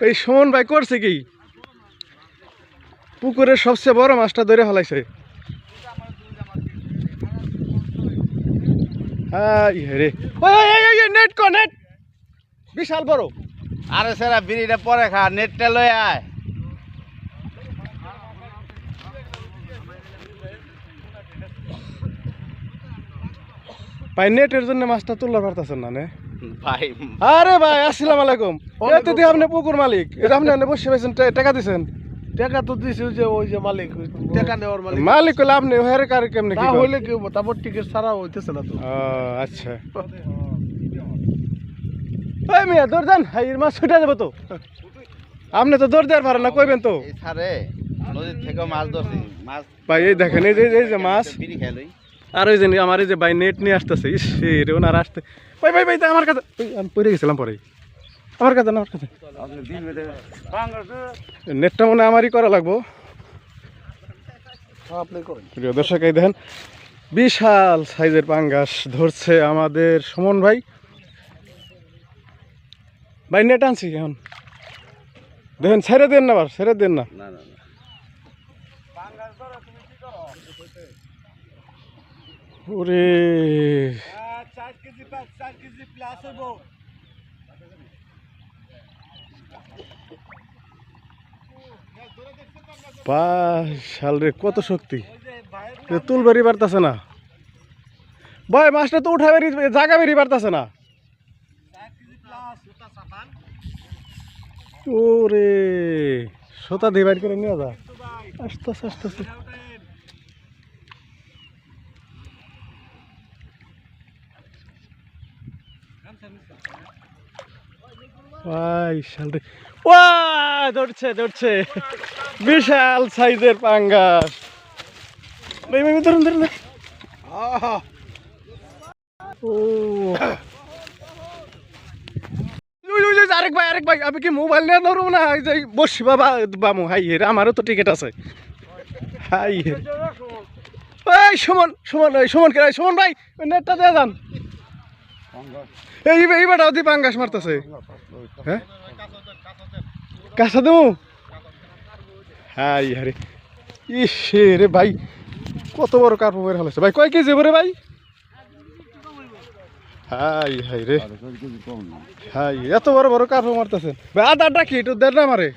এই সুমন ভাই করছে কি পুকুরের সবচেয়ে বড় মাছটা ধরে ফেলাইছে। নেট কো নেট বিশাল বড়। আরে সেরা বিড়িটা পরে খা, নেটটা লয়ে আয়। ভাই নেটের জন্য মাছটা তুলতে পারতেছেন না নে ভাই আরে ভাই আসসালামু আলাইকুম। এতে দিয়ে আপনি পুকুর মালিক, এটা আপনি বসে পাইছেন, টাকা দিছেন? টাকা তো দিছে যে ওই যে মালিক, টাকা নেওয়ার মালিক। মালিক হলে আপনি হেরে কার কেমনে কি হইলে কি হবো, তারপর টিকিট ছাড়া হইতেছে না তো। আচ্ছা ওই মিয়া দৌড় দেন, হাইয়ের মাছ ছুটে যাবো তো। আপনি তো দৌড় দেওয়ার পারেন না, কইবেন তো। এই সারে নদীর থেকে মাছ ধরছি, মাছ ভাই এই দেখেন এই যে মাছ। বিড়ি খেলই আর ওই যে আমার এই যে ভাই নেট নিয়ে আসতেছে, ইস রে ওনার আসতে। ভাই ভাই ভাই আমার কাছে, আমি পড়ে গেছিলাম পরে। আমার কাছে না, আমার কাছে নেটটা মনে আমারই করা লাগবো। আপনি করেন। প্রিয় দর্শক এই দেখেন বিশাল সাইজের পাঙ্গাস ধরছে আমাদের সুমন ভাই। ভাই নেট আনছি এখন, দেখেন ছেড়ে দেন না, আবার ছেড়ে দেন না। না না না ওরে 4 কেজি প্লাস হইব। শাল রে, কত শক্তি, তুলবাড়ি পারতেছে না ভাই, মাছটা তো উঠা বেরি জায়গা বেরিয়ে পারতেছে না। ওরে সোতা দিয়ে বাইর করে নিয়ে যা, আসতেছে আসতেছে। ভাই শাল রে, ওয়া ধরছে ধরছে বিশাল সাইজের পাঙ্গাস। ভাই ভাই ধরুন ধরুন। ও আরেক ভাই আমি কি মোবাইল নিয়ে ধরবো না, বসি বাবা বামু। হাই হে আমারও তো টিকিট আছে। হাই হে এই সুমন সুমন এই সুমন কে সুমন ভাই ওই নেটটা দিয়ে যান। এই বেটা ওদি পাঙ্গাস মারতেছে। হ্যাঁ কাঁচা দেবো। হাই হারে ইসে রে ভাই, কত বড় কার্প বের হলেছে ভাই, কয় কেজি করে ভাই? হাই হাই রে, হাই এত বড় বড় কার্প মারতেছেন ভাই। আদারটা কি একটু দেড় না মারে?